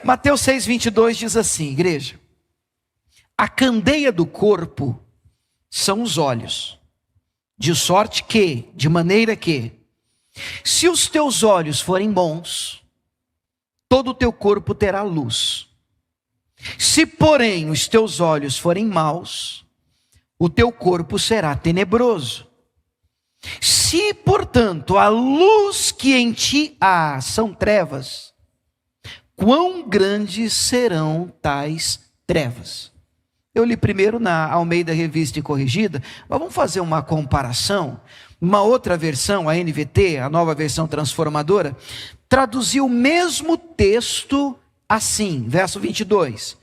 Mateus 6,22 diz assim, igreja: a candeia do corpo são os olhos, de maneira que, se os teus olhos forem bons, todo o teu corpo terá luz. Se, porém, os teus olhos forem maus, o teu corpo será tenebroso. Se, portanto, a luz que em ti há são trevas, quão grandes serão tais trevas? Eu li primeiro na Almeida Revista e Corrigida, mas vamos fazer uma comparação. Uma outra versão, a NVT, a Nova Versão Transformadora, traduziu o mesmo texto assim, verso 22.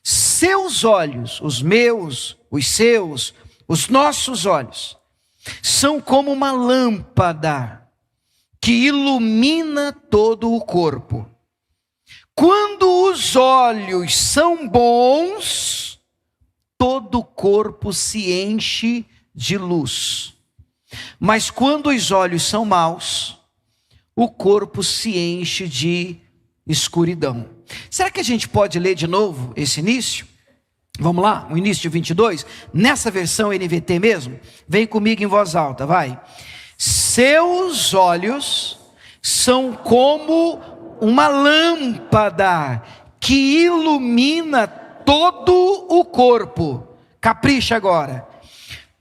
Seus olhos, os meus, os seus, os nossos olhos, são como uma lâmpada que ilumina todo o corpo. Quando os olhos são bons, todo o corpo se enche de luz. Mas quando os olhos são maus, o corpo se enche de escuridão. Será que a gente pode ler de novo esse início? Vamos lá, o início de 22, nessa versão NVT mesmo. Vem comigo em voz alta, vai. Seus olhos são como uma lâmpada que ilumina todo o corpo. Capricha agora.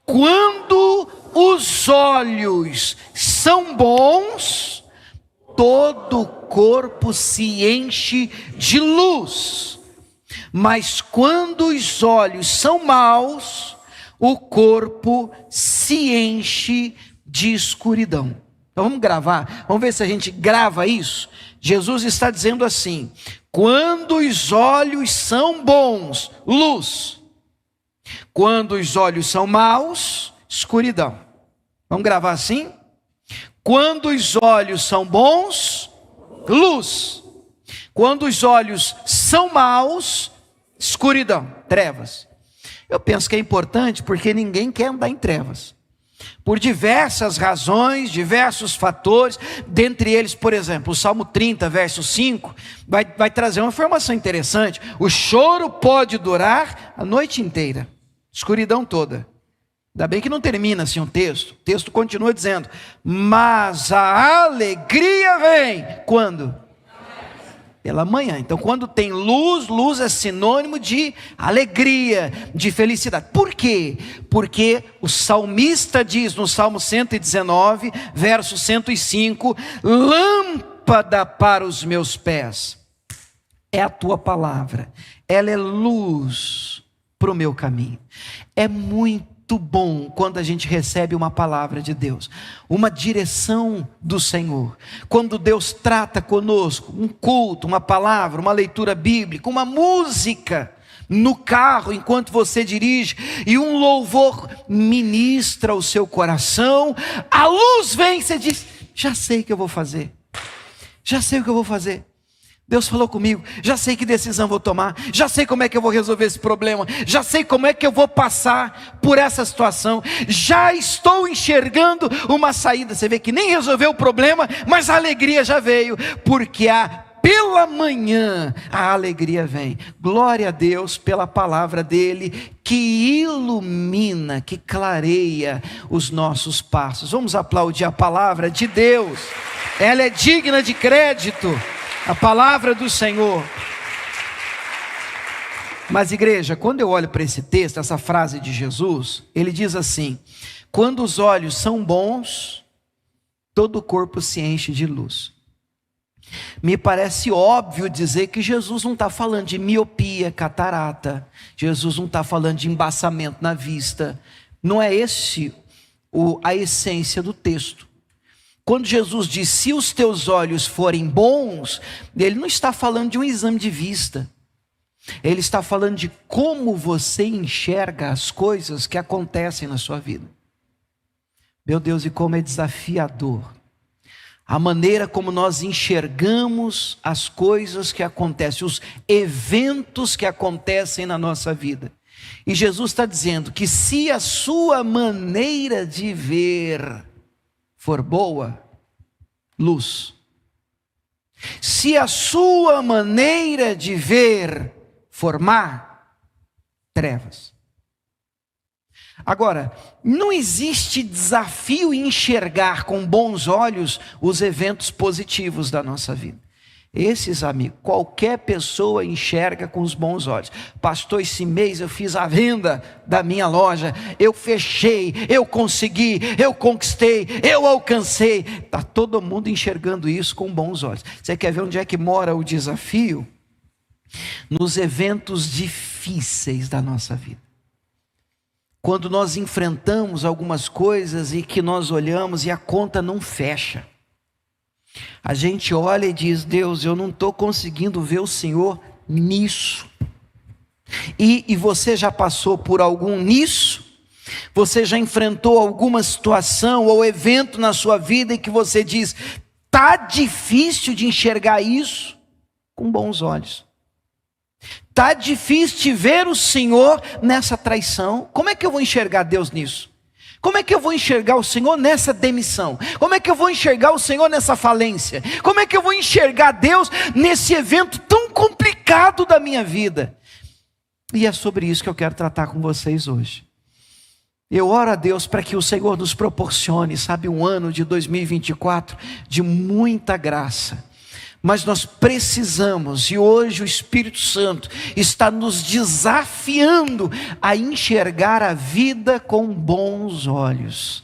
Quando os olhos são bons, todo o corpo se enche de luz. Mas quando os olhos são maus, o corpo se enche de escuridão. Então vamos gravar, vamos ver se a gente grava isso. Jesus está dizendo assim: quando os olhos são bons, luz. Quando os olhos são maus, escuridão. Vamos gravar assim? Quando os olhos são bons, luz. Quando os olhos são maus, escuridão, trevas. Eu penso que é importante porque ninguém quer andar em trevas. Por diversas razões, diversos fatores, dentre eles, por exemplo, o Salmo 30, verso 5, vai trazer uma informação interessante. O choro pode durar a noite inteira, escuridão toda. Ainda bem que não termina assim o texto continua dizendo, mas a alegria vem, quando? Pela manhã. Então quando tem luz, luz é sinônimo de alegria, de felicidade. Por quê? Porque o salmista diz no Salmo 119, verso 105, lâmpada para os meus pés é a tua palavra, ela é luz para o meu caminho. É muito bom quando a gente recebe uma palavra de Deus, uma direção do Senhor, quando Deus trata conosco, um culto, uma palavra, uma leitura bíblica, uma música no carro enquanto você dirige, e um louvor ministra o seu coração, a luz vem, você diz, já sei o que eu vou fazer, já sei o que eu vou fazer. Deus falou comigo, já sei que decisão vou tomar, já sei como é que eu vou resolver esse problema, já sei como é que eu vou passar por essa situação, já estou enxergando uma saída. Você vê que nem resolveu o problema, mas a alegria já veio, porque pela manhã a alegria vem. Glória a Deus pela palavra dele, que ilumina, que clareia os nossos passos. Vamos aplaudir a palavra de Deus, ela é digna de crédito. A palavra do Senhor. Mas igreja, quando eu olho para esse texto, essa frase de Jesus, ele diz assim, quando os olhos são bons, todo o corpo se enche de luz. Me parece óbvio dizer que Jesus não está falando de miopia, catarata, Jesus não está falando de embaçamento na vista, não é esse a essência do texto. Quando Jesus diz, se os teus olhos forem bons, ele não está falando de um exame de vista. Ele está falando de como você enxerga as coisas que acontecem na sua vida. Meu Deus, e como é desafiador. A maneira como nós enxergamos as coisas que acontecem, os eventos que acontecem na nossa vida. E Jesus está dizendo que se a sua maneira de ver for boa, luz. Se a sua maneira de ver for má, trevas. Agora, não existe desafio em enxergar com bons olhos os eventos positivos da nossa vida. Esses, amigos, qualquer pessoa enxerga com os bons olhos. Pastor, esse mês eu fiz a venda da minha loja, eu fechei, eu consegui, eu conquistei, eu alcancei. Está todo mundo enxergando isso com bons olhos. Você quer ver onde é que mora o desafio? Nos eventos difíceis da nossa vida. Quando nós enfrentamos algumas coisas e que nós olhamos e a conta não fecha. A gente olha e diz: Deus, eu não estou conseguindo ver o Senhor nisso. E você já passou por algum nisso? Você já enfrentou alguma situação ou evento na sua vida em que você diz: está difícil de enxergar isso com bons olhos. Está difícil de ver o Senhor nessa traição. Como é que eu vou enxergar Deus nisso? Como é que eu vou enxergar o Senhor nessa demissão? Como é que eu vou enxergar o Senhor nessa falência? Como é que eu vou enxergar Deus nesse evento tão complicado da minha vida? E é sobre isso que eu quero tratar com vocês hoje. Eu oro a Deus para que o Senhor nos proporcione, sabe, um ano de 2024 de muita graça. Mas nós precisamos, e hoje o Espírito Santo está nos desafiando a enxergar a vida com bons olhos.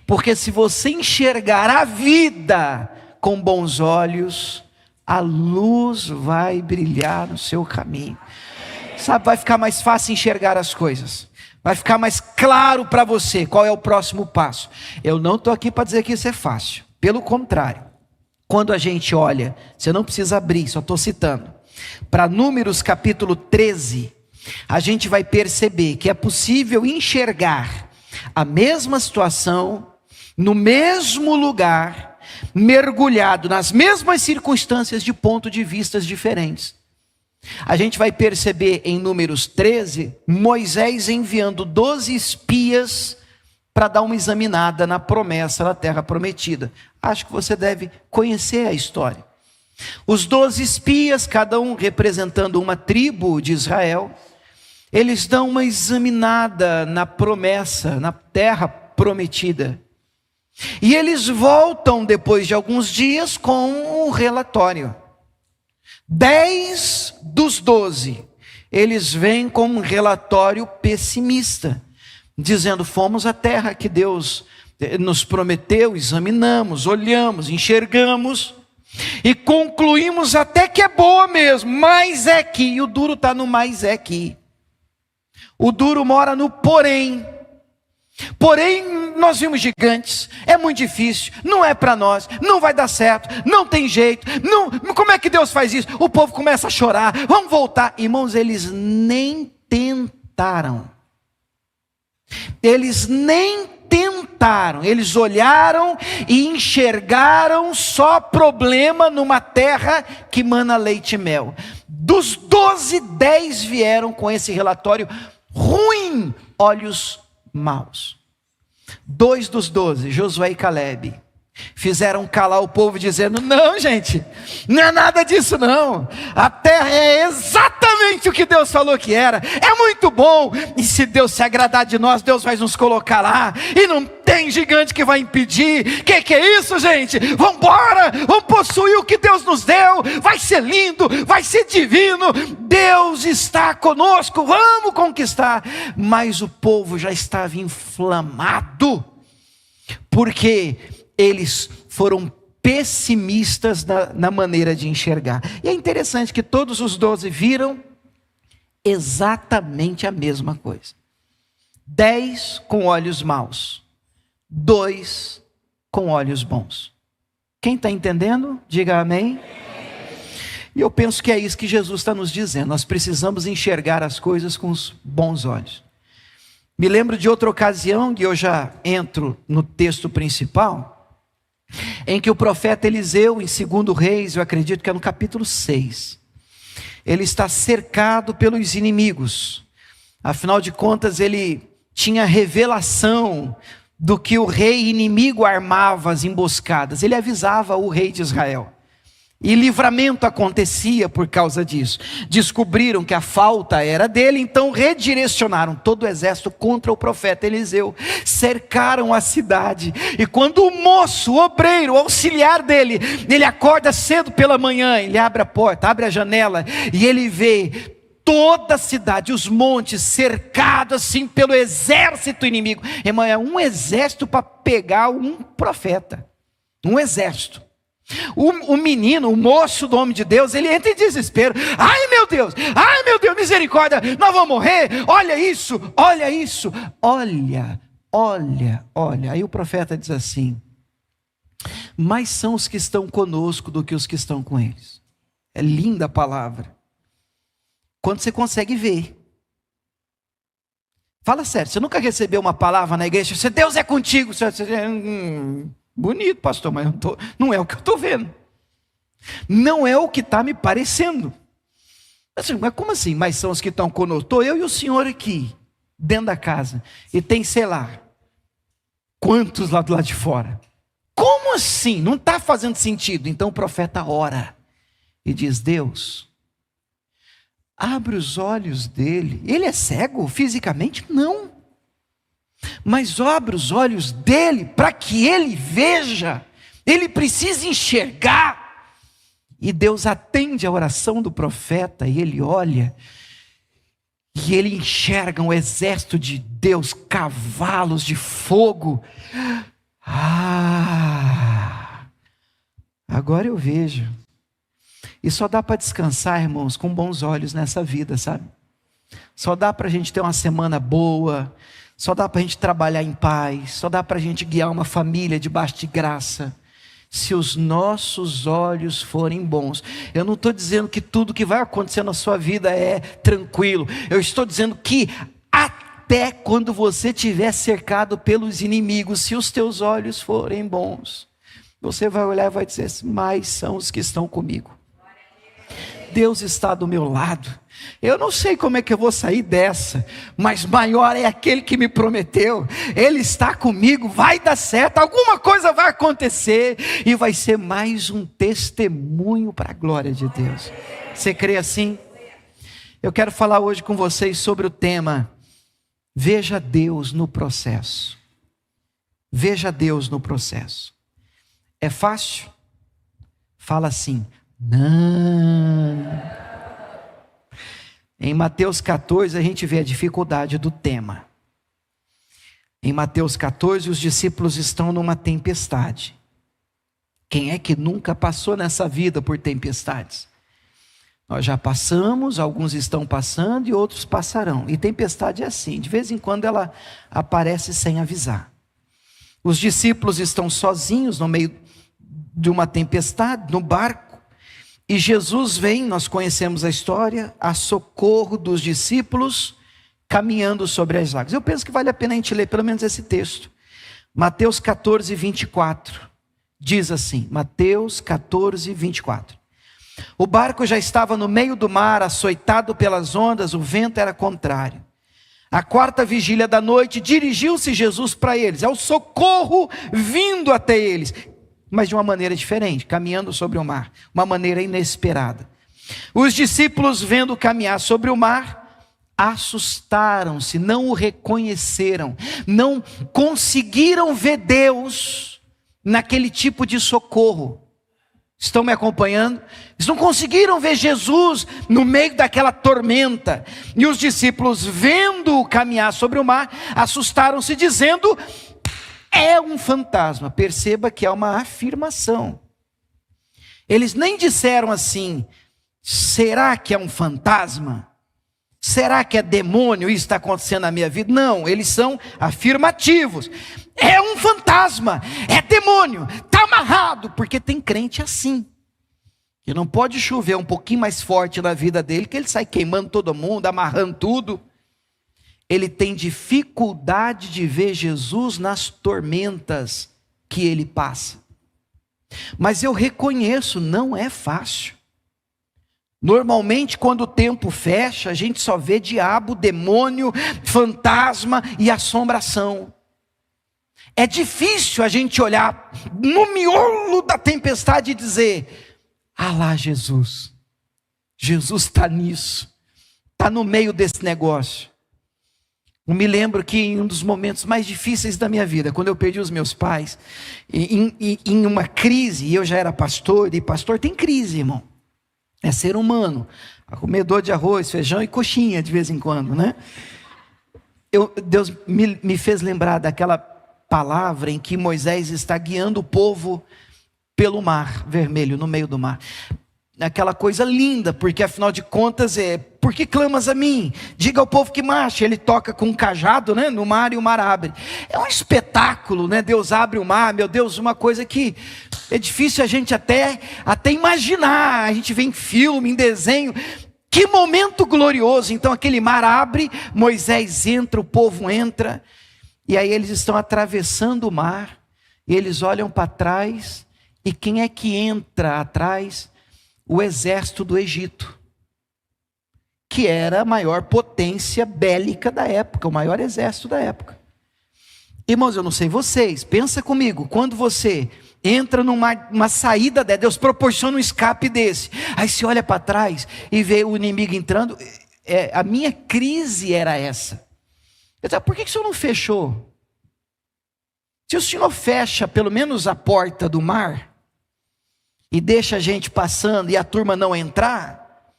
Porque se você enxergar a vida com bons olhos, a luz vai brilhar no seu caminho. Sabe, vai ficar mais fácil enxergar as coisas. Vai ficar mais claro para você qual é o próximo passo. Eu não estou aqui para dizer que isso é fácil. Pelo contrário. Quando a gente olha, você não precisa abrir, só estou citando, para Números capítulo 13, a gente vai perceber que é possível enxergar a mesma situação, no mesmo lugar, mergulhado nas mesmas circunstâncias de pontos de vistas diferentes. A gente vai perceber em Números 13, Moisés enviando 12 espias para dar uma examinada na promessa da terra prometida. Acho que você deve conhecer a história. Os 12 espias, cada um representando uma tribo de Israel, eles dão uma examinada na promessa, na terra prometida. E eles voltam depois de alguns dias com um relatório. 10 dos 12, eles vêm com um relatório pessimista, dizendo: fomos à terra que Deus nos prometeu, examinamos, olhamos, enxergamos e concluímos até que é boa mesmo, mas é que, e o duro está no mas é que. O duro mora no porém. Porém, nós vimos gigantes, é muito difícil, não é para nós, não vai dar certo, não tem jeito, não, como é que Deus faz isso? O povo começa a chorar, vamos voltar. Irmãos, eles nem tentaram. Eles nem tentaram, eles olharam e enxergaram só problema numa terra que mana leite e mel. Dos 12, 10 vieram com esse relatório ruim, olhos maus. 2 dos 12, Josué e Calebe, fizeram calar o povo dizendo: não, gente, não é nada disso não, a terra é exatamente o que Deus falou que era, é muito bom, e se Deus se agradar de nós, Deus vai nos colocar lá, e não tem gigante que vai impedir. Que é isso, gente? Vamos embora, vamos possuir o que Deus nos deu, vai ser lindo, vai ser divino, Deus está conosco, vamos conquistar. Mas o povo já estava inflamado, porque eles foram pessimistas na maneira de enxergar. E é interessante que todos os 12 viram exatamente a mesma coisa. 10 com olhos maus, 2 com olhos bons. Quem está entendendo? Diga amém. E eu penso que é isso que Jesus está nos dizendo. Nós precisamos enxergar as coisas com os bons olhos. Me lembro de outra ocasião, que eu já entro no texto principal, em que o profeta Eliseu, em 2 Reis, eu acredito que é no capítulo 6, ele está cercado pelos inimigos. Afinal de contas, ele tinha revelação do que o rei inimigo armava as emboscadas. Ele avisava o rei de Israel. E livramento acontecia por causa disso. Descobriram que a falta era dele, então redirecionaram todo o exército contra o profeta Eliseu. Cercaram a cidade. E quando o moço, o obreiro, o auxiliar dele, ele acorda cedo pela manhã, ele abre a porta, abre a janela, e ele vê toda a cidade, os montes cercados assim pelo exército inimigo. Irmão, é um exército para pegar um profeta. Um exército. O menino, o moço do homem de Deus, ele entra em desespero. Ai meu Deus, misericórdia, nós vamos morrer. Olha isso, olha. Aí o profeta diz assim: mais são os que estão conosco do que os que estão com eles. É linda a palavra. Quando você consegue ver. Fala sério, você nunca recebeu uma palavra na igreja? Se Deus é contigo, você bonito, pastor, mas não é o que eu estou vendo. Não é o que está me parecendo. Assim, mas como assim? Mas são os que estão conosco. Estou eu e o senhor aqui, dentro da casa. E tem, sei lá, quantos lá do lado de fora? Como assim? Não está fazendo sentido. Então o profeta ora e diz: Deus, abre os olhos dele. Ele é cego fisicamente? Não. Mas abre os olhos dele para que ele veja. Ele precisa enxergar. E Deus atende a oração do profeta e ele olha e ele enxerga um exército de Deus, cavalos de fogo. Agora eu vejo. E só dá para descansar, irmãos, com bons olhos nessa vida, sabe? Só dá para a gente ter uma semana boa. Só dá para a gente trabalhar em paz. Só dá para a gente guiar uma família debaixo de graça, se os nossos olhos forem bons. Eu não estou dizendo que tudo que vai acontecer na sua vida é tranquilo. Eu estou dizendo que até quando você estiver cercado pelos inimigos, se os teus olhos forem bons, você vai olhar e vai dizer: mais são os que estão comigo. Deus está do meu lado. Eu não sei como é que eu vou sair dessa, mas maior é aquele que me prometeu. Ele está comigo, vai dar certo, alguma coisa vai acontecer e vai ser mais um testemunho para a glória de Deus. Você crê assim? Eu quero falar hoje com vocês sobre o tema: veja Deus no processo. Veja Deus no processo. É fácil? Fala assim: não. Em Mateus 14 a gente vê a dificuldade do tema. Em Mateus 14 os discípulos estão numa tempestade. Quem é que nunca passou nessa vida por tempestades? Nós já passamos, alguns estão passando e outros passarão. E tempestade é assim, de vez em quando ela aparece sem avisar. Os discípulos estão sozinhos no meio de uma tempestade, no barco. E Jesus vem, nós conhecemos a história, a socorro dos discípulos, caminhando sobre as águas. Eu penso que vale a pena a gente ler pelo menos esse texto. Mateus 14, 24. Diz assim, Mateus 14, 24. O barco já estava no meio do mar, açoitado pelas ondas, o vento era contrário. À quarta vigília da noite, dirigiu-se Jesus para eles, ao socorro vindo até eles, mas de uma maneira diferente, caminhando sobre o mar, uma maneira inesperada. Os discípulos, vendo caminhar sobre o mar, assustaram-se, não o reconheceram, não conseguiram ver Deus naquele tipo de socorro. Estão me acompanhando? Eles não conseguiram ver Jesus no meio daquela tormenta. E os discípulos, vendo-o caminhar sobre o mar, assustaram-se, dizendo: é um fantasma. Perceba que é uma afirmação. Eles nem disseram assim: será que é um fantasma? Será que é demônio isso está acontecendo na minha vida? Não, eles são afirmativos. É um fantasma, é demônio, está amarrado, porque tem crente assim. E não pode chover um pouquinho mais forte na vida dele, que ele sai queimando todo mundo, amarrando tudo. Ele tem dificuldade de ver Jesus nas tormentas que ele passa. Mas eu reconheço, não é fácil. Normalmente quando o tempo fecha, a gente só vê diabo, demônio, fantasma e assombração. É difícil a gente olhar no miolo da tempestade e dizer: Ah lá, Jesus. Jesus está nisso. Está no meio desse negócio. Eu me lembro que em um dos momentos mais difíceis da minha vida, quando eu perdi os meus pais, em uma crise, e eu já era pastor, e pastor tem crise, irmão. É ser humano. Comedor de arroz, feijão e coxinha de vez em quando, né? Deus me fez lembrar daquela palavra em que Moisés está guiando o povo pelo mar vermelho, no meio do mar. Aquela coisa linda, porque afinal de contas por que clamas a mim? Diga ao povo que marche. Ele toca com um cajado, né, no mar, e o mar abre. É um espetáculo, né? Deus abre o mar, meu Deus, uma coisa que é difícil a gente até imaginar. A gente vê em filme, em desenho. Que momento glorioso. Então aquele mar abre, Moisés entra, o povo entra, e aí eles estão atravessando o mar, e eles olham para trás, e quem é que entra atrás? O exército do Egito, que era a maior potência bélica da época, o maior exército da época. Irmãos, eu não sei vocês, pensa comigo, quando você entra numa saída dessa, Deus proporciona um escape desse, aí você olha para trás e vê o inimigo entrando, a minha crise era essa. Eu disse, por que o senhor não fechou? Se o senhor fecha pelo menos a porta do mar, e deixa a gente passando e a turma não entrar,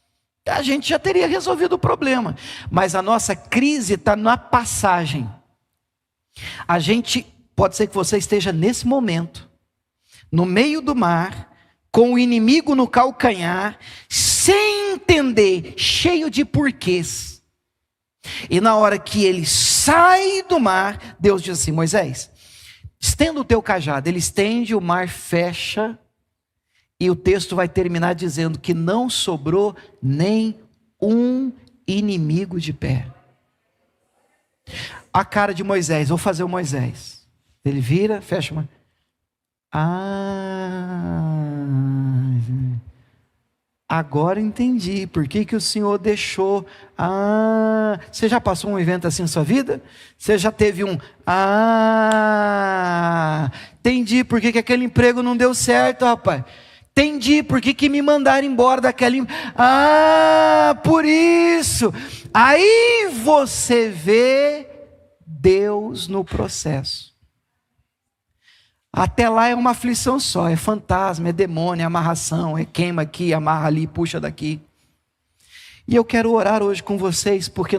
a gente já teria resolvido o problema. Mas a nossa crise está na passagem. A gente, pode ser que você esteja nesse momento, no meio do mar, com o inimigo no calcanhar, sem entender, cheio de porquês. E na hora que ele sai do mar, Deus diz assim, Moisés, estenda o teu cajado. Ele estende, o mar fecha, e o texto vai terminar dizendo que não sobrou nem um inimigo de pé. A cara de Moisés, vou fazer o Moisés. Ele vira, fecha uma. Agora entendi. Por que o Senhor deixou? Você já passou um evento assim na sua vida? Você já teve um? Entendi por que aquele emprego não deu certo, rapaz. Entendi por que me mandaram embora daquela. Por isso. Aí você vê Deus no processo. Até lá é uma aflição só, é fantasma, é demônio, é amarração, é queima aqui, amarra ali, puxa daqui. E eu quero orar hoje com vocês, porque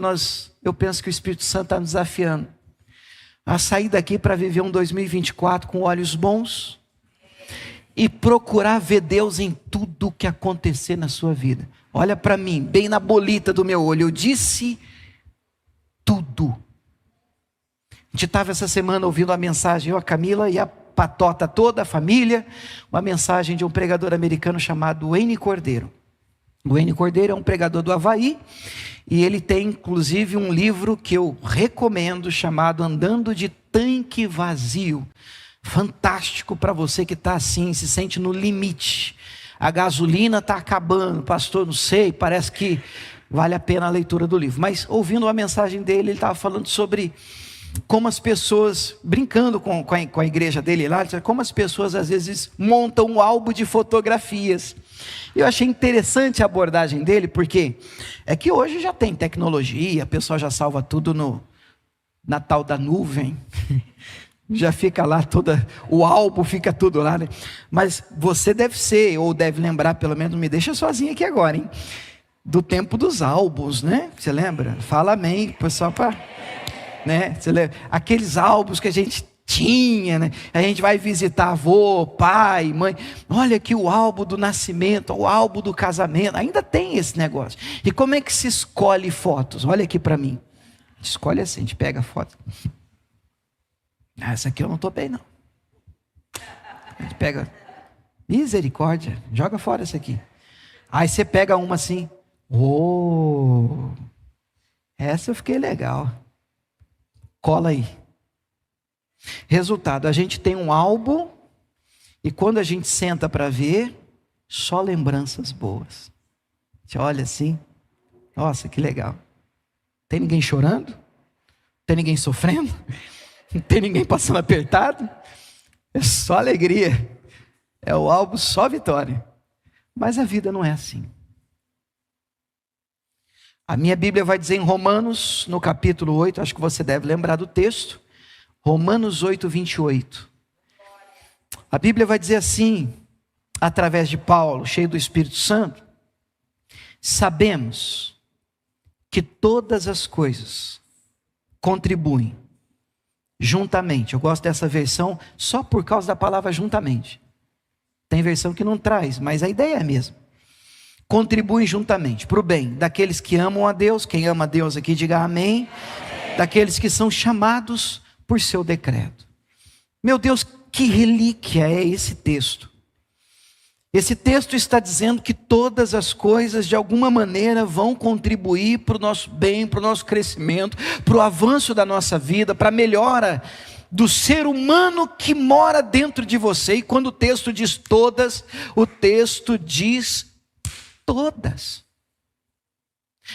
eu penso que o Espírito Santo está nos desafiando a sair daqui para viver um 2024 com olhos bons, e procurar ver Deus em tudo o que acontecer na sua vida. Olha para mim, bem na bolita do meu olho, eu disse tudo. A gente estava essa semana ouvindo a mensagem, eu, a Camila e a patota toda, a família, uma mensagem de um pregador americano chamado Wayne Cordeiro. O Wayne Cordeiro é um pregador do Havaí, e ele tem inclusive um livro que eu recomendo, chamado Andando de Tanque Vazio. Fantástico para você que está assim, se sente no limite. A gasolina está acabando, pastor, não sei, parece que vale a pena a leitura do livro. Mas ouvindo a mensagem dele, ele estava falando sobre como as pessoas, brincando com a igreja dele lá, como as pessoas às vezes montam um álbum de fotografias. Eu achei interessante a abordagem dele, porque é que hoje já tem tecnologia, o pessoal já salva tudo na tal da nuvem. Já fica lá o álbum fica tudo lá, né? Mas você deve ser, ou deve lembrar, pelo menos, não me deixa sozinho aqui agora, hein? Do tempo dos álbuns, né? Você lembra? Fala amém, pessoal, né? Você lembra? Aqueles álbuns que a gente tinha, né? A gente vai visitar avô, pai, mãe. Olha aqui o álbum do nascimento, o álbum do casamento. Ainda tem esse negócio. E como é que se escolhe fotos? Olha aqui para mim. A gente escolhe assim, a gente pega a foto. Essa aqui eu não estou bem, não. A gente pega, misericórdia, joga fora essa aqui. Aí você pega uma assim, essa eu fiquei legal. Cola aí. Resultado, a gente tem um álbum, e quando a gente senta para ver, só lembranças boas. Você olha assim, nossa, que legal. Tem ninguém chorando? Tem ninguém sofrendo? Não tem ninguém passando apertado? É só alegria. É o álbum só vitória. Mas a vida não é assim. A minha Bíblia vai dizer em Romanos, no capítulo 8, acho que você deve lembrar do texto, Romanos 8, 28. A Bíblia vai dizer assim, através de Paulo, cheio do Espírito Santo: sabemos que todas as coisas contribuem juntamente. Eu gosto dessa versão só por causa da palavra juntamente. Tem versão que não traz, mas a ideia é a mesma. Contribuem juntamente para o bem daqueles que amam a Deus. Quem ama a Deus aqui, diga amém. Daqueles que são chamados por seu decreto. Meu Deus, que relíquia é esse texto. Esse texto está dizendo que todas as coisas, de alguma maneira, vão contribuir para o nosso bem, para o nosso crescimento, para o avanço da nossa vida, para a melhora do ser humano que mora dentro de você. E quando o texto diz todas, o texto diz todas.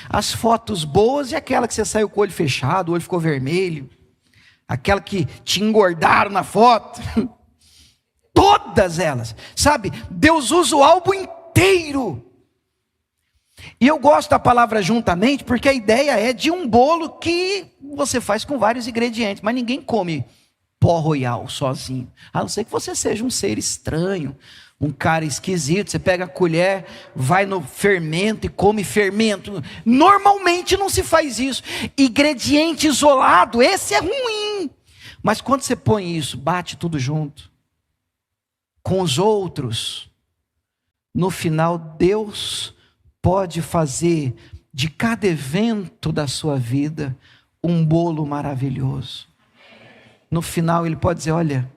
As fotos boas e aquela que você saiu com o olho fechado, o olho ficou vermelho, aquela que te engordaram na foto. Todas elas, sabe? Deus usa o álbum inteiro. E eu gosto da palavra juntamente, porque a ideia é de um bolo que você faz com vários ingredientes, mas ninguém come pó royal sozinho, a não ser que você seja um ser estranho, um cara esquisito. Você pega a colher, vai no fermento e come fermento. Normalmente não se faz isso. Ingrediente isolado, esse é ruim. Mas quando você põe isso, bate tudo junto com os outros, no final Deus pode fazer de cada evento da sua vida um bolo maravilhoso. No final Ele pode dizer: olha,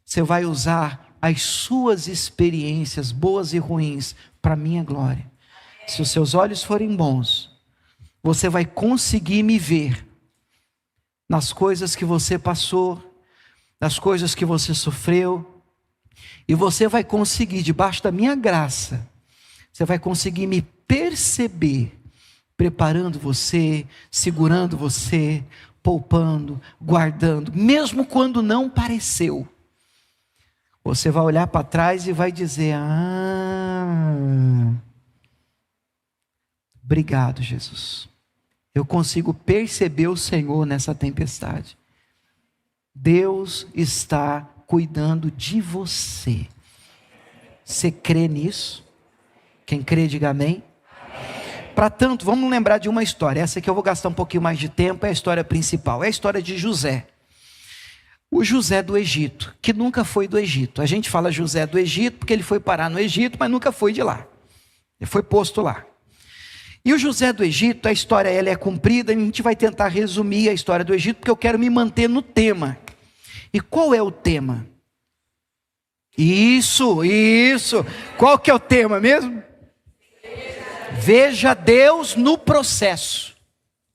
você vai usar as suas experiências boas e ruins para a minha glória. Se os seus olhos forem bons, você vai conseguir me ver nas coisas que você passou, nas coisas que você sofreu. E você vai conseguir, debaixo da minha graça, você vai conseguir me perceber, preparando você, segurando você, poupando, guardando, mesmo quando não pareceu. Você vai olhar para trás e vai dizer: obrigado, Jesus. Eu consigo perceber o Senhor nessa tempestade. Deus está cuidando de você. Você crê nisso? Quem crê, diga amém. Para tanto, vamos lembrar de uma história. Essa aqui eu vou gastar um pouquinho mais de tempo. É a história principal. É a história de José. O José do Egito, que nunca foi do Egito. A gente fala José do Egito porque ele foi parar no Egito, mas nunca foi de lá. Ele foi posto lá. E o José do Egito, a história ela é comprida. A gente vai tentar resumir a história do Egito, porque eu quero me manter no tema. E qual é o tema? Isso. Qual que é o tema mesmo? Veja Deus no processo.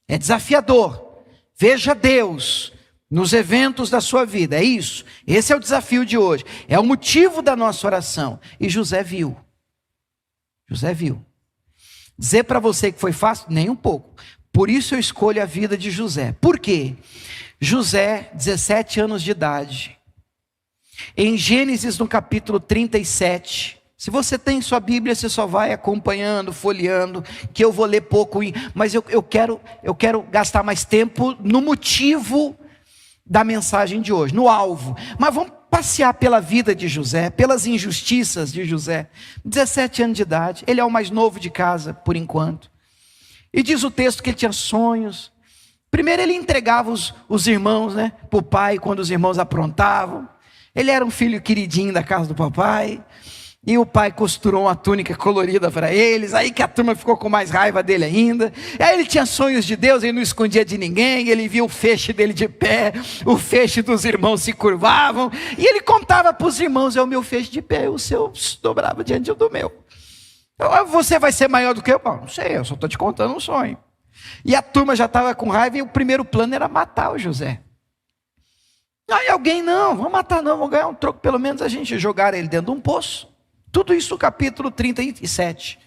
É desafiador. Veja Deus nos eventos da sua vida. É isso. Esse é o desafio de hoje. É o motivo da nossa oração. E José viu. José viu. Dizer para você que foi fácil? Nem um pouco. Por isso eu escolho a vida de José. Por quê? José, 17 anos de idade, em Gênesis no capítulo 37, se você tem sua Bíblia, você só vai acompanhando, folheando, que eu vou ler pouco, mas eu quero gastar mais tempo no motivo da mensagem de hoje, no alvo. Mas vamos passear pela vida de José, pelas injustiças de José. 17 anos de idade, ele é o mais novo de casa, por enquanto, e diz o texto que ele tinha sonhos. Primeiro ele entregava os irmãos, para o pai, quando os irmãos aprontavam. Ele era um filho queridinho da casa do papai. E o pai costurou uma túnica colorida para eles. Aí que a turma ficou com mais raiva dele ainda. E aí ele tinha sonhos de Deus, ele não escondia de ninguém. Ele via o feixe dele de pé, o feixe dos irmãos se curvavam. E ele contava para os irmãos: é o meu feixe de pé, o seu se dobrava diante do meu. Você vai ser maior do que eu? Não sei, eu só estou te contando um sonho. E a turma já estava com raiva, e o primeiro plano era matar o José. Aí alguém: não, vamos matar não, vamos ganhar um troco, pelo menos a gente jogar ele dentro de um poço. Tudo isso no capítulo 37.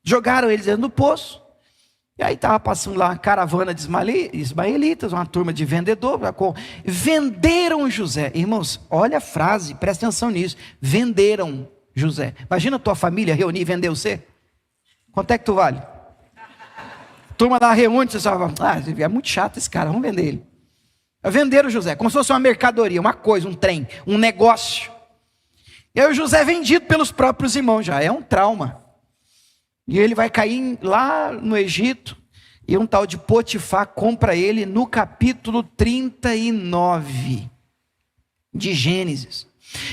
Jogaram ele dentro do poço, e aí estava passando lá uma caravana de ismaelitas, uma turma de vendedor, venderam José. Irmãos, olha a frase, presta atenção nisso, venderam. José. Imagina a tua família reunir e vender você. Quanto é que tu vale? Turma lá reúne, você fala, é muito chato esse cara, vamos vender ele. Venderam o José, como se fosse uma mercadoria, uma coisa, um trem, um negócio. E aí o José é vendido pelos próprios irmãos, já é um trauma. E ele vai cair lá no Egito, e um tal de Potifar compra ele no capítulo 39 de Gênesis.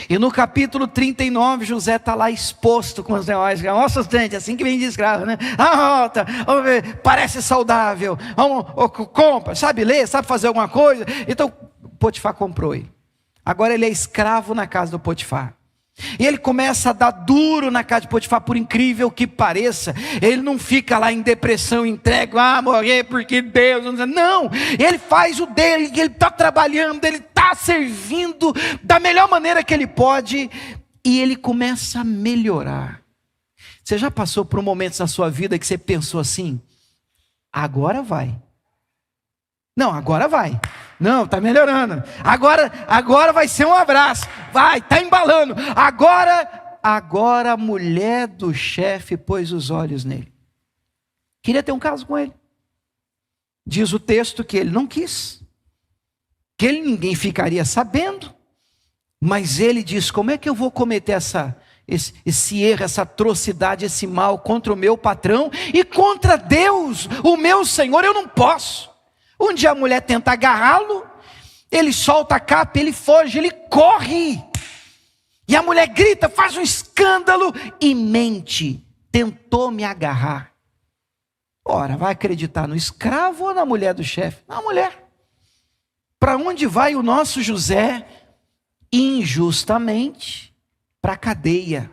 E no capítulo 39, José está lá exposto com os negócios. Nossa, gente, assim que vem de escravo, né? Volta, vamos ver, parece saudável. Vamos, compra, sabe ler, sabe fazer alguma coisa. Então, Potifar comprou ele. Agora ele é escravo na casa do Potifar. E ele começa a dar duro na casa de Potifar, por incrível que pareça. Ele não fica lá em depressão, entregue, morrer porque Deus... Não, ele faz o dele, ele está trabalhando, ele está servindo da melhor maneira que ele pode. E ele começa a melhorar. Você já passou por momentos na sua vida que você pensou assim, agora vai. Não, agora vai. Não, está melhorando. Agora vai ser um abraço. Vai, está embalando. Agora a mulher do chefe pôs os olhos nele. Queria ter um caso com ele. Diz o texto que ele não quis. Que ninguém ficaria sabendo. Mas ele diz, como é que eu vou cometer esse erro, essa atrocidade, esse mal contra o meu patrão e contra Deus, o meu Senhor? Eu não posso. Um dia a mulher tenta agarrá-lo, ele solta a capa, ele foge, ele corre. E a mulher grita, faz um escândalo e mente. Tentou me agarrar. Ora, vai acreditar no escravo ou na mulher do chefe? Na mulher. Para onde vai o nosso José? Injustamente para a cadeia.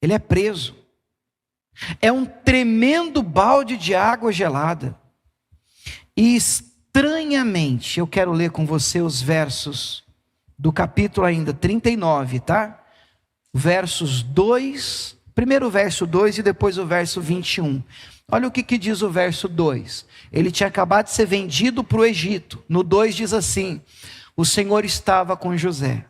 Ele é preso. É um tremendo balde de água gelada. E estranhamente, eu quero ler com você os versos do capítulo ainda 39, tá? Versos 2, primeiro o verso 2 e depois o verso 21. Olha o que diz o verso 2. Ele tinha acabado de ser vendido para o Egito. No 2 diz assim, o Senhor estava com José.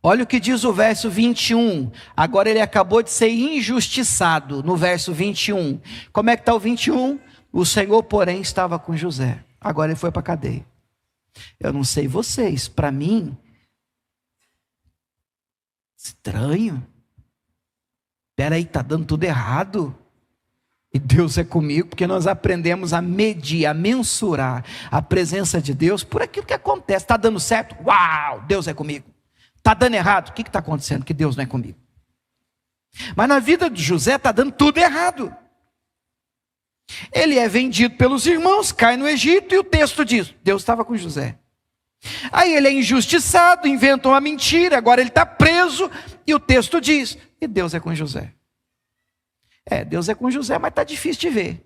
Olha o que diz o verso 21. Agora ele acabou de ser injustiçado no verso 21. Como é que está o 21? O Senhor, porém, estava com José. Agora ele foi para a cadeia. Eu não sei vocês, para mim, estranho. Espera aí, está dando tudo errado. E Deus é comigo, porque nós aprendemos a medir, a mensurar a presença de Deus por aquilo que acontece. Está dando certo? Uau, Deus é comigo. Está dando errado? O que está acontecendo? Que Deus não é comigo. Mas na vida de José está dando tudo errado. Ele é vendido pelos irmãos, cai no Egito e o texto diz, Deus estava com José. Aí ele é injustiçado, inventa uma mentira, agora ele está preso e o texto diz, e Deus é com José. Deus é com José, mas está difícil de ver.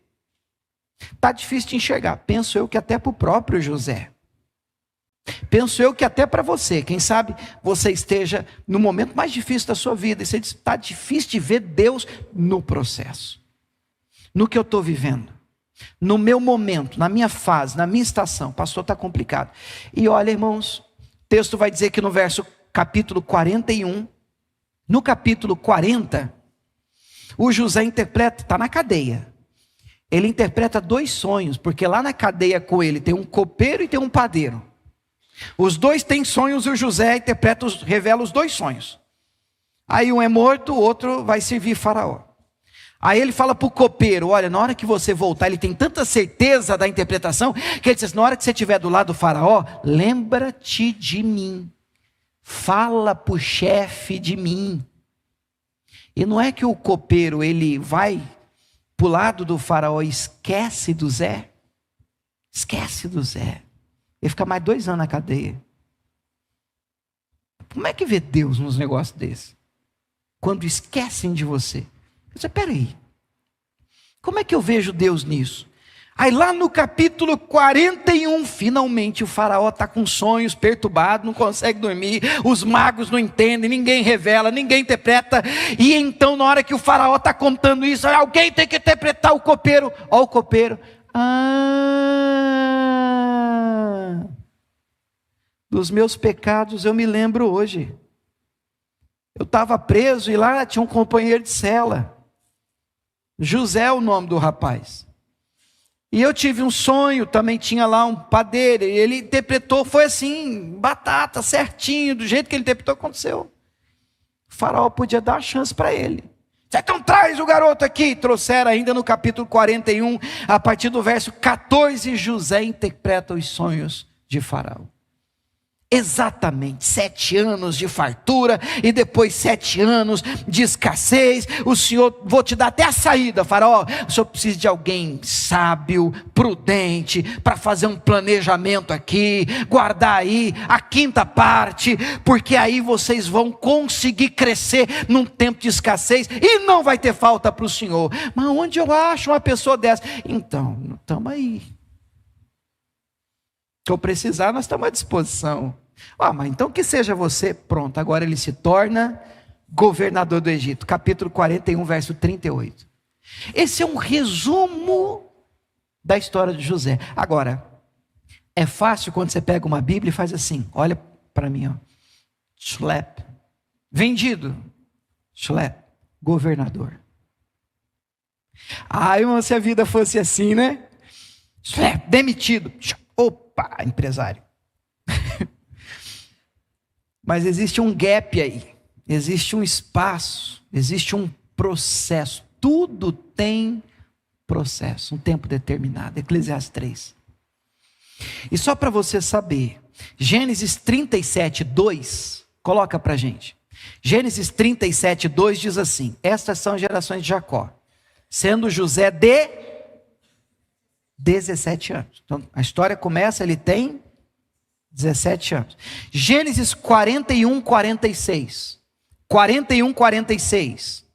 Está difícil de enxergar. Penso eu que até para o próprio José. Penso eu que até para você. Quem sabe você esteja no momento mais difícil da sua vida e você diz, está difícil de ver Deus no processo. No que eu estou vivendo, no meu momento, na minha fase, na minha estação. Pastor, está complicado. E olha, irmãos, o texto vai dizer que no capítulo 41, no capítulo 40, o José interpreta, está na cadeia. Ele interpreta 2 sonhos, porque lá na cadeia com ele tem um copeiro e tem um padeiro. Os 2 têm sonhos e o José interpreta, revela os 2 sonhos. Aí um é morto, o outro vai servir Faraó. Aí ele fala para o copeiro, olha, na hora que você voltar, ele tem tanta certeza da interpretação, que ele diz, na hora que você estiver do lado do Faraó, lembra-te de mim, fala para o chefe de mim. E não é que o copeiro, ele vai para o lado do Faraó e esquece do Zé? Esquece do Zé. Ele fica mais 2 anos na cadeia. Como é que vê Deus nos negócios desses? Quando esquecem de você. Você, peraí, como é que eu vejo Deus nisso? Aí lá no capítulo 41, finalmente o Faraó está com sonhos perturbados, não consegue dormir, os magos não entendem, ninguém revela, ninguém interpreta, e então na hora que o Faraó está contando isso, alguém tem que interpretar o copeiro, olha o copeiro, dos meus pecados eu me lembro hoje, Eu estava preso e lá tinha um companheiro de cela. José é o nome do rapaz. E eu tive um sonho, também tinha lá um padeiro, e ele interpretou, foi assim, batata, certinho, do jeito que ele interpretou, aconteceu. O faraó podia dar uma chance para ele. Então traz o garoto aqui. Trouxeram ainda no capítulo 41, a partir do verso 14, José interpreta os sonhos de Faraó. Exatamente 7 anos de fartura e depois 7 anos de escassez. O Senhor, vou te dar até a saída, Faraó. O Senhor precisa de alguém sábio, prudente, para fazer um planejamento aqui, guardar aí a 5ª parte, porque aí vocês vão conseguir crescer num tempo de escassez e não vai ter falta para o Senhor. Mas onde eu acho uma pessoa dessa? Então, estamos aí. Se eu precisar, nós estamos à disposição. Mas então que seja você. Pronto, agora ele se torna governador do Egito. Capítulo 41, verso 38. Esse é um resumo da história de José. Agora, é fácil quando você pega uma Bíblia e faz assim. Olha para mim, ó. Schlep. Vendido. Schlep. Governador. Irmão, se a vida fosse assim, né? Schlep. Demitido. Opa, empresário. Mas existe um gap aí, existe um espaço, existe um processo. Tudo tem processo, um tempo determinado. Eclesiastes 3. E só para você saber, Gênesis 37, 2, coloca para a gente. Gênesis 37, 2 diz assim: estas são as gerações de Jacó, sendo José de 17 anos. Então a história começa, ele tem 17 anos. Gênesis 41, 46. 41, 46.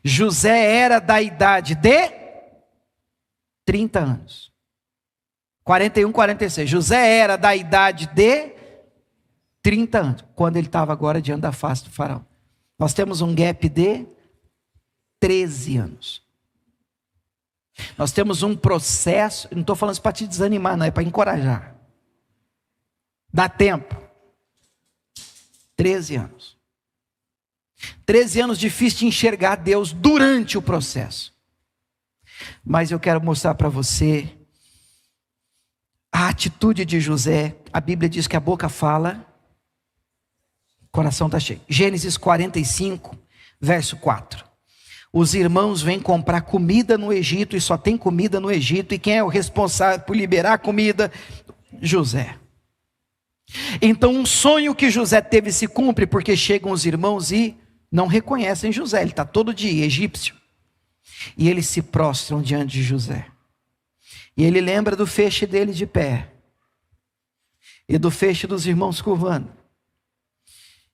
José era da idade de 30 anos. 41, 46. José era da idade de 30 anos, quando ele estava agora diante da face do faraó. Nós temos um gap de 13 anos. Nós temos um processo, não estou falando isso para te desanimar, não, é para encorajar. Dá tempo. 13 anos. 13 anos difícil de enxergar Deus durante o processo. Mas eu quero mostrar para você a atitude de José. A Bíblia diz que a boca fala, o coração está cheio. Gênesis 45, verso 4. Os irmãos vêm comprar comida no Egito e só tem comida no Egito. E quem é o responsável por liberar a comida? José. Então um sonho que José teve se cumpre, porque chegam os irmãos e não reconhecem José. Ele está todo dia egípcio. E eles se prostram diante de José. E ele lembra do feixe dele de pé. E do feixe dos irmãos curvando.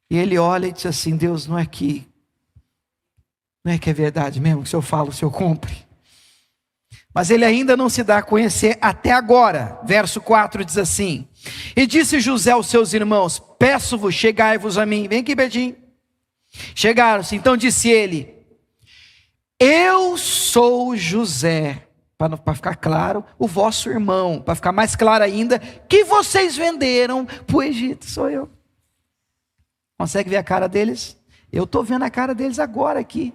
E ele olha e diz assim: Deus, não é que é verdade mesmo, que se eu falo, se eu cumpre. Mas ele ainda não se dá a conhecer até agora. Verso 4 diz assim: e disse José aos seus irmãos: peço-vos, chegai-vos a mim. Vem aqui, Bedinho. Chegaram-se, então disse ele: eu sou José, para ficar claro, o vosso irmão, para ficar mais claro ainda, que vocês venderam para o Egito. Sou eu. Consegue ver a cara deles? Eu estou vendo a cara deles agora aqui.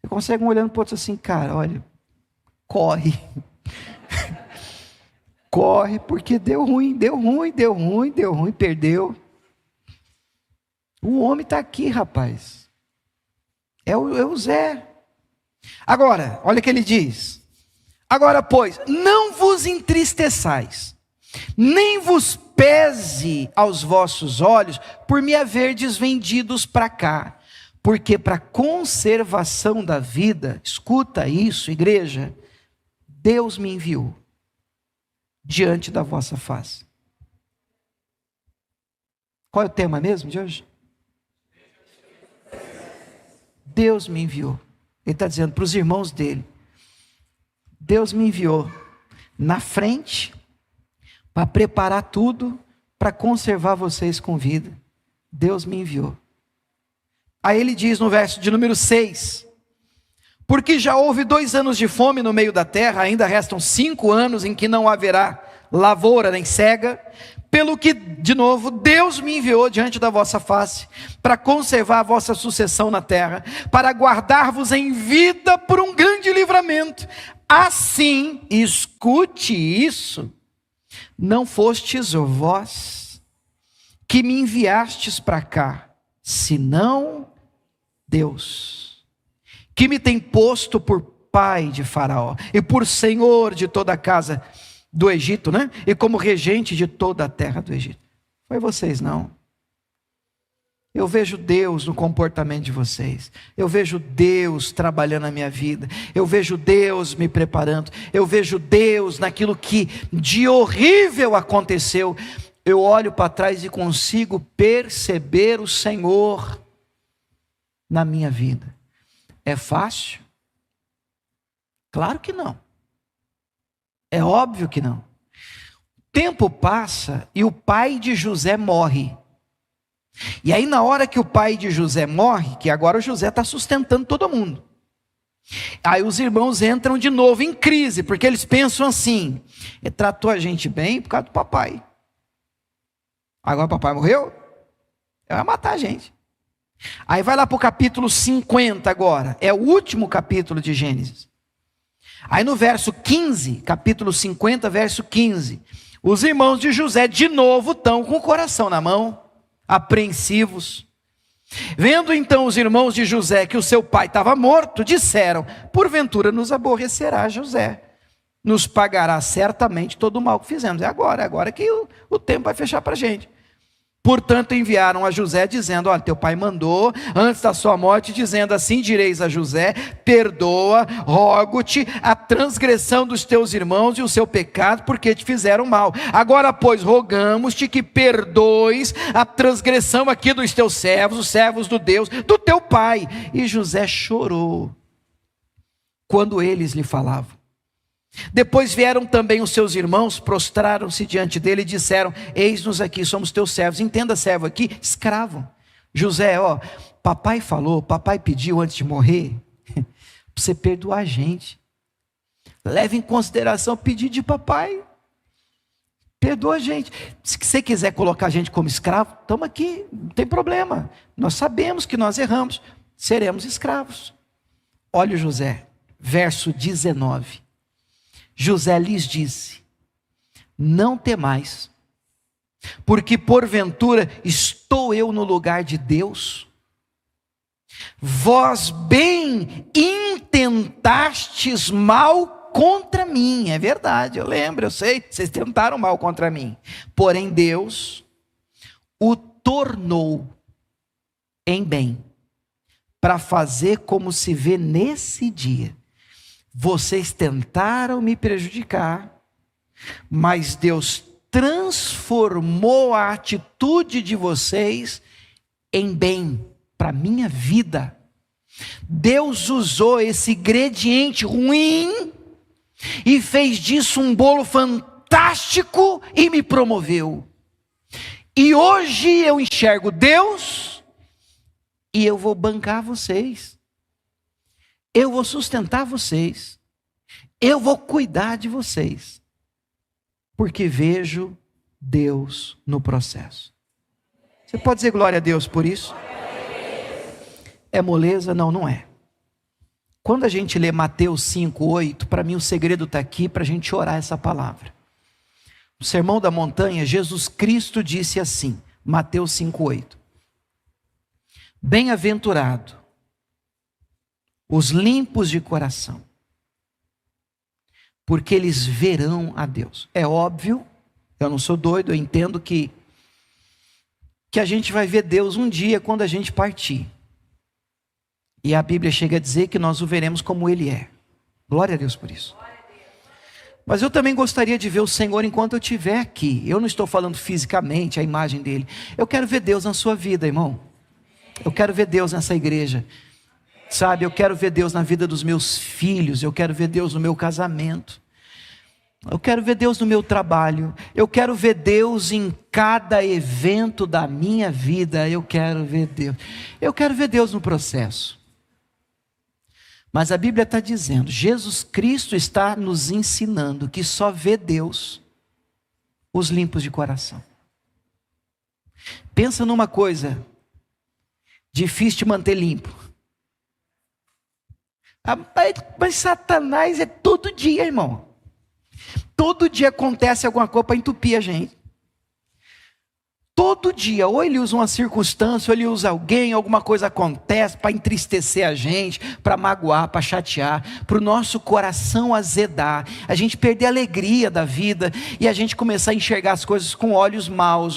Você consegue um olhando para o outro assim: cara, olha, corre. Corre, porque deu ruim, perdeu. O homem está aqui, rapaz. É o Zé. Agora, olha o que ele diz. Agora, pois, não vos entristeçais, nem vos pese aos vossos olhos por me haverdes vendidos para cá. Porque para conservação da vida, escuta isso, igreja, Deus me enviou diante da vossa face. Qual é o tema mesmo de hoje? Deus me enviou. Ele está dizendo para os irmãos dele: Deus me enviou na frente para preparar tudo para conservar vocês com vida. Deus me enviou. Aí ele diz no verso de número 6: porque já houve 2 anos de fome no meio da terra, ainda restam 5 anos em que não haverá lavoura nem cega, pelo que, de novo, Deus me enviou diante da vossa face, para conservar a vossa sucessão na terra, para guardar-vos em vida por um grande livramento. Assim, escute isso, não fostes vós que me enviastes para cá, senão Deus, que me tem posto por pai de Faraó, e por senhor de toda a casa do Egito, né? E como regente de toda a terra do Egito. Foi vocês não. Eu vejo Deus no comportamento de vocês. Eu vejo Deus trabalhando na minha vida. Eu vejo Deus me preparando. Eu vejo Deus naquilo que de horrível aconteceu. Eu olho para trás e consigo perceber o Senhor na minha vida. É fácil? Claro que não. É óbvio que não. O tempo passa e o pai de José morre. E aí na hora que o pai de José morre, que agora o José está sustentando todo mundo. Aí os irmãos entram de novo em crise, porque eles pensam assim, ele tratou a gente bem por causa do papai. Agora o papai morreu, ele vai matar a gente. Aí vai lá para o capítulo 50 agora, é o último capítulo de Gênesis. Aí no verso 15, capítulo 50, verso 15, os irmãos de José de novo estão com o coração na mão, apreensivos. Vendo então os irmãos de José que o seu pai estava morto, disseram: porventura nos aborrecerá José, nos pagará certamente todo o mal que fizemos. É agora que o tempo vai fechar para a gente. Portanto enviaram a José dizendo: olha, teu pai mandou antes da sua morte, dizendo assim: direis a José, perdoa, rogo-te a transgressão dos teus irmãos e o seu pecado, porque te fizeram mal. Agora pois rogamos-te que perdoes a transgressão aqui dos teus servos, os servos do Deus, do teu pai. E José chorou quando eles lhe falavam. Depois vieram também os seus irmãos, prostraram-se diante dele e disseram: eis-nos aqui, somos teus servos. Entenda servo aqui, escravo. José, papai falou, papai pediu antes de morrer, para você perdoar a gente. Leve em consideração o pedido de papai. Perdoa a gente. Se você quiser colocar a gente como escravo, estamos aqui, não tem problema. Nós sabemos que nós erramos, seremos escravos. Olha o José, verso 19. José lhes disse: não temais, porque porventura estou eu no lugar de Deus? Vós bem intentastes mal contra mim. É verdade, eu lembro, eu sei, vocês tentaram mal contra mim. Porém Deus o tornou em bem, para fazer como se vê nesse dia. Vocês tentaram me prejudicar, mas Deus transformou a atitude de vocês em bem para a minha vida. Deus usou esse ingrediente ruim e fez disso um bolo fantástico e me promoveu. E hoje eu enxergo Deus e eu vou bancar vocês. Eu vou sustentar vocês, eu vou cuidar de vocês, porque vejo Deus no processo. Você pode dizer glória a Deus por isso? É moleza? Não, não é. Quando a gente lê Mateus 5:8, para mim o segredo está aqui para a gente orar essa palavra. No Sermão da Montanha, Jesus Cristo disse assim, Mateus 5:8: bem-aventurado os limpos de coração, porque eles verão a Deus. É óbvio, eu não sou doido, eu entendo que a gente vai ver Deus um dia quando a gente partir. E a Bíblia chega a dizer que nós o veremos como Ele é. Glória a Deus por isso. Mas eu também gostaria de ver o Senhor enquanto eu estiver aqui. Eu não estou falando fisicamente a imagem dele. Eu quero ver Deus na sua vida, irmão. Eu quero ver Deus nessa igreja. Sabe, eu quero ver Deus na vida dos meus filhos, eu quero ver Deus no meu casamento, eu quero ver Deus no meu trabalho, eu quero ver Deus em cada evento da minha vida, eu quero ver Deus no processo. Mas a Bíblia está dizendo, Jesus Cristo está nos ensinando que só vê Deus os limpos de coração. Pensa numa coisa difícil de manter limpo. Mas Satanás é todo dia, irmão. Todo dia acontece alguma coisa para entupir a gente. Todo dia, ou ele usa uma circunstância, ou ele usa alguém, alguma coisa acontece para entristecer a gente, para magoar, para chatear, para o nosso coração azedar, a gente perder a alegria da vida e a gente começar a enxergar as coisas com olhos maus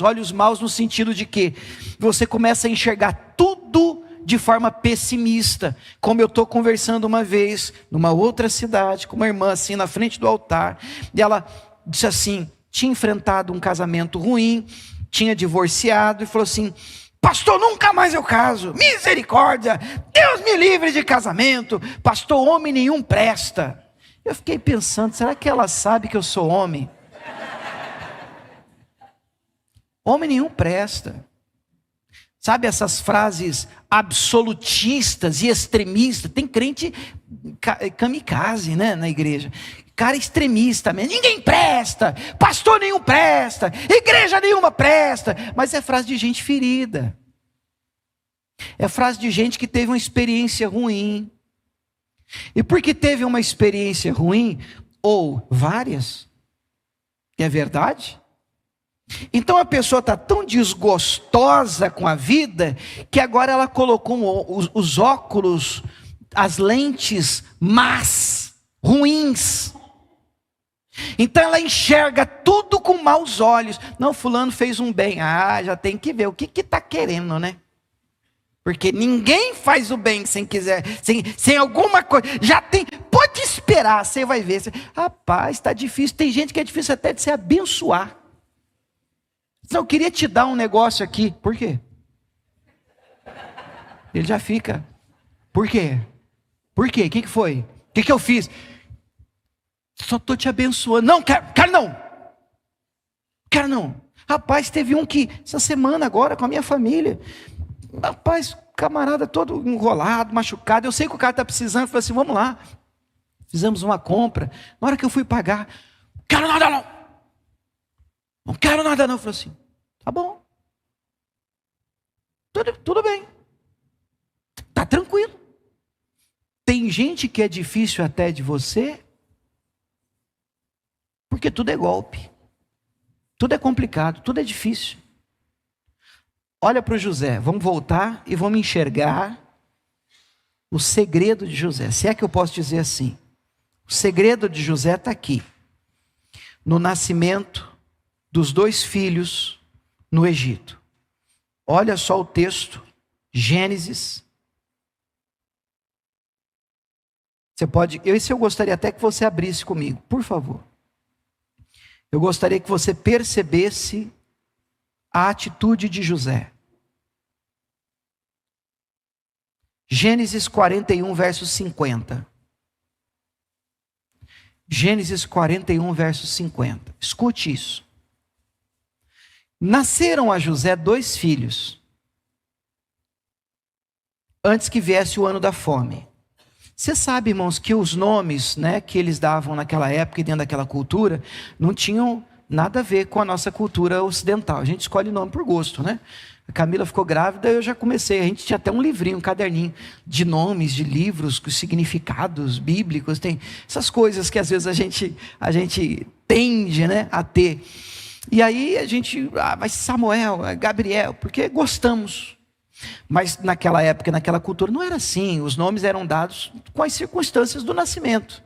no sentido de que você começa a enxergar tudo de forma pessimista, como eu estou conversando uma vez, numa outra cidade, com uma irmã assim, na frente do altar, e ela disse assim, tinha enfrentado um casamento ruim, tinha divorciado, e falou assim, pastor, nunca mais eu caso, misericórdia, Deus me livre de casamento, pastor, homem nenhum presta. Eu fiquei pensando, será que ela sabe que eu sou homem? Homem nenhum presta. Sabe essas frases absolutistas e extremistas? Tem crente kamikaze, né, na igreja. Cara extremista mesmo. Ninguém presta. Pastor nenhum presta. Igreja nenhuma presta. Mas é frase de gente ferida. É frase de gente que teve uma experiência ruim. E porque teve uma experiência ruim, ou várias, é verdade? Então a pessoa está tão desgostosa com a vida, que agora ela colocou os óculos, as lentes más, ruins. Então ela enxerga tudo com maus olhos. Não, fulano fez um bem. Já tem que ver o que está querendo, né? Porque ninguém faz o bem sem quiser, sem alguma coisa. Já tem, pode esperar, você vai ver. Rapaz, está difícil. Tem gente que é difícil até de se abençoar. Eu queria te dar um negócio aqui. Por quê? Ele já fica. Por quê? Por quê? O que foi? O que eu fiz? Só estou te abençoando. Não, quero não. Quero não. Rapaz, teve um que, essa semana agora, com a minha família. Rapaz, camarada todo enrolado, machucado. Eu sei que o cara está precisando. Eu falei assim, vamos lá. Fizemos uma compra. Na hora que eu fui pagar, quero nada não. Não quero nada não. Eu falei assim, tá bom. Tudo bem. Tá tranquilo. Tem gente que é difícil até de você, porque tudo é golpe. Tudo é complicado, tudo é difícil. Olha para o José, vamos voltar e vamos enxergar o segredo de José. Se é que eu posso dizer assim. O segredo de José está aqui. No nascimento dos 2 filhos no Egito. Olha só o texto, Gênesis. Esse eu gostaria até que você abrisse comigo, por favor. Eu gostaria que você percebesse a atitude de José. Gênesis 41, verso 50. Gênesis 41, verso 50. Escute isso. Nasceram a José 2 filhos, antes que viesse o ano da fome. Você sabe, irmãos, que os nomes, né, que eles davam naquela época e dentro daquela cultura, não tinham nada a ver com a nossa cultura ocidental. A gente escolhe nome por gosto, né? A Camila ficou grávida, eu já comecei. A gente tinha até um livrinho, um caderninho de nomes, de livros, com significados bíblicos. Tem essas coisas que às vezes a gente tende, né, a ter. E aí a gente, mas Samuel, Gabriel, porque gostamos. Mas naquela época, naquela cultura, não era assim. Os nomes eram dados com as circunstâncias do nascimento.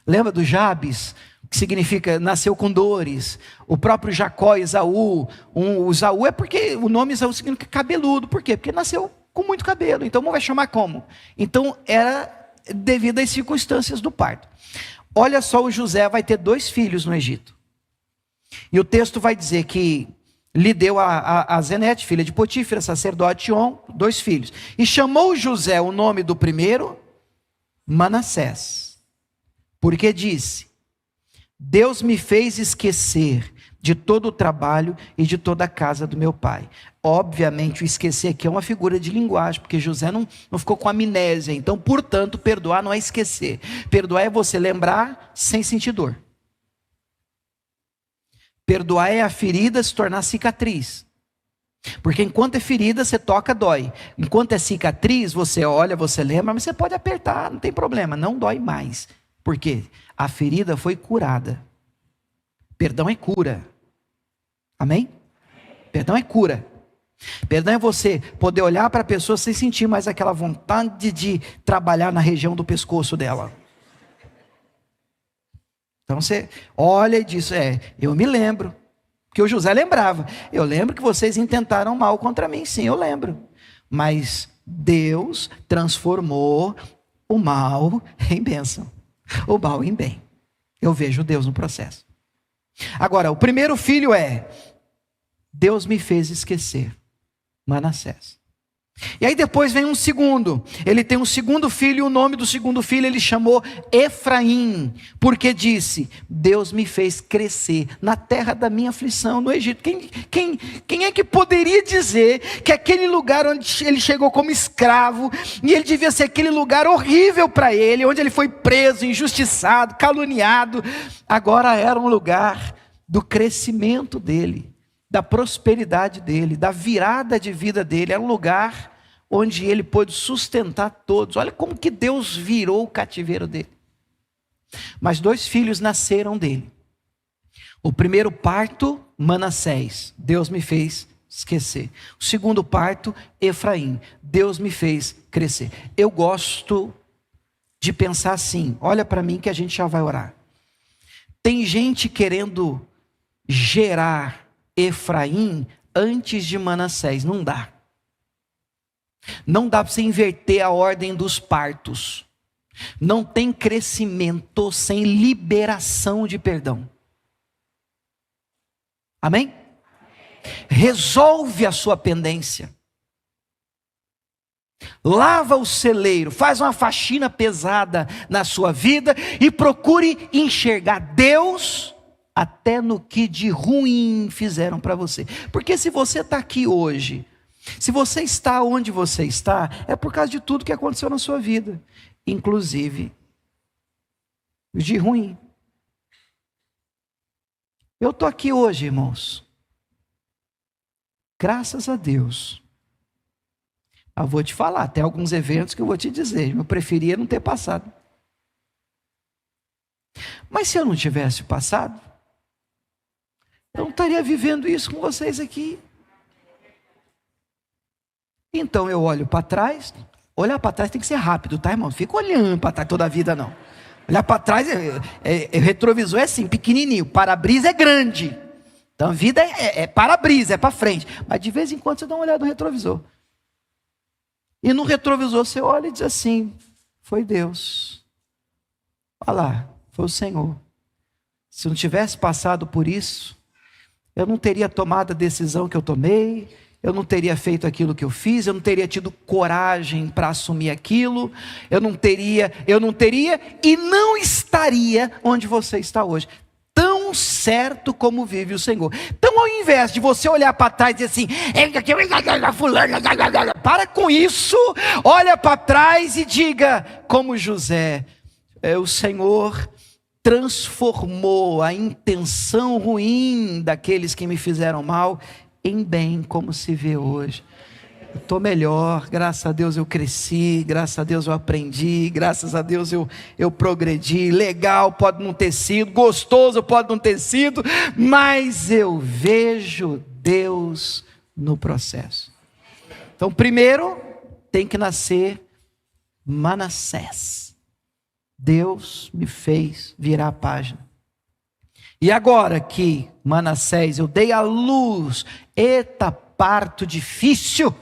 Lembra do Jabes, que significa nasceu com dores? O próprio Jacó, Esaú. O Esaú é porque o nome Esaú significa cabeludo. Por quê? Porque nasceu com muito cabelo. Então vai chamar como? Então era devido às circunstâncias do parto. Olha só, o José vai ter 2 filhos no Egito. E o texto vai dizer que lhe deu a Zenete, filha de Potífera, sacerdote On, 2 filhos. E chamou José o nome do primeiro, Manassés. Porque disse, Deus me fez esquecer de todo o trabalho e de toda a casa do meu pai. Obviamente o esquecer aqui é uma figura de linguagem, porque José não ficou com amnésia. Então, portanto, perdoar não é esquecer. Perdoar é você lembrar sem sentir dor. Perdoar é a ferida se tornar cicatriz. Porque enquanto é ferida, você toca, dói. Enquanto é cicatriz, você olha, você lembra, mas você pode apertar, não tem problema, não dói mais. Por quê? A ferida foi curada. Perdão é cura. Amém? Perdão é cura. Perdão é você poder olhar para a pessoa sem sentir mais aquela vontade de trabalhar na região do pescoço dela. Então você olha e diz, eu me lembro. Porque o José lembrava. Eu lembro que vocês intentaram mal contra mim. Sim, eu lembro. Mas Deus transformou o mal em bênção. O mal em bem. Eu vejo Deus no processo. Agora, o primeiro filho Deus me fez esquecer. Manassés. E aí depois vem um segundo. Ele tem um segundo filho e o nome do segundo filho ele chamou Efraim. Porque disse, Deus me fez crescer na terra da minha aflição no Egito. Quem é que poderia dizer que aquele lugar onde ele chegou como escravo, e ele devia ser aquele lugar horrível para ele, onde ele foi preso, injustiçado, caluniado, agora era um lugar do crescimento dele, da prosperidade dele, da virada de vida dele. Era um lugar onde ele pôde sustentar todos. Olha como que Deus virou o cativeiro dele. Mas 2 filhos nasceram dele. O primeiro parto, Manassés. Deus me fez esquecer. O segundo parto, Efraim. Deus me fez crescer. Eu gosto de pensar assim. Olha para mim que a gente já vai orar. Tem gente querendo gerar Efraim antes de Manassés. Não dá. Não dá para você inverter a ordem dos partos. Não tem crescimento sem liberação de perdão. Amém? Resolve a sua pendência. Lava o celeiro, faz uma faxina pesada na sua vida e procure enxergar Deus até no que de ruim fizeram para você. Porque se você está aqui hoje, se você está onde você está, é por causa de tudo que aconteceu na sua vida, inclusive de ruim. Eu estou aqui hoje, irmãos, graças a Deus. Eu vou te falar, tem alguns eventos que eu vou te dizer, eu preferia não ter passado. Mas se eu não tivesse passado, eu não estaria vivendo isso com vocês aqui. Então eu olho para trás. Olhar para trás tem que ser rápido, tá, irmão? Não fica olhando para trás toda a vida, não. Olhar para trás, o retrovisor é assim, pequenininho. Para-brisa é grande. Então a vida é para-brisa, é para frente. Mas de vez em quando você dá uma olhada no retrovisor. E no retrovisor você olha e diz assim, foi Deus. Olha lá, foi o Senhor. Se eu não tivesse passado por isso, eu não teria tomado a decisão que eu tomei, eu não teria feito aquilo que eu fiz, eu não teria tido coragem para assumir aquilo, eu não teria e não estaria onde você está hoje. Tão certo como vive o Senhor. Então ao invés de você olhar para trás e dizer assim, para com isso, olha para trás e diga como José, o Senhor transformou a intenção ruim daqueles que me fizeram mal em bem, como se vê hoje. Eu estou melhor, graças a Deus eu cresci, graças a Deus eu aprendi, graças a Deus eu progredi. Legal pode não ter sido, gostoso pode não ter sido, mas eu vejo Deus no processo. Então primeiro tem que nascer Manassés. Deus me fez virar a página. E agora que Manassés, eu dei a luz, eita parto difícil,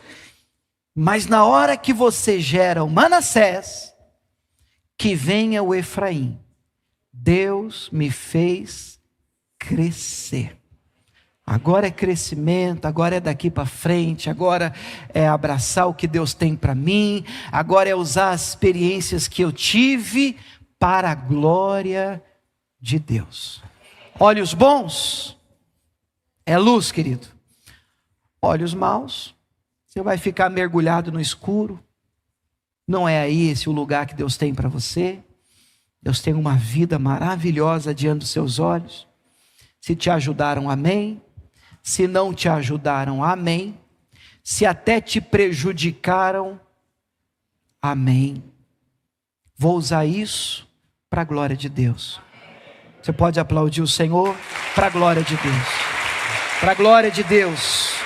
mas na hora que você gera o Manassés, que venha o Efraim. Deus me fez crescer. Agora é crescimento, agora é daqui para frente, agora é abraçar o que Deus tem para mim, agora é usar as experiências que eu tive para a glória de Deus. Olhos bons é luz, querido. Olhos maus, você vai ficar mergulhado no escuro. Não é aí esse o lugar que Deus tem para você. Deus tem uma vida maravilhosa diante dos seus olhos. Se te ajudaram, amém. Se não te ajudaram, amém. Se até te prejudicaram, amém. Vou usar isso para a glória de Deus. Você pode aplaudir o Senhor para a glória de Deus. Para a glória de Deus.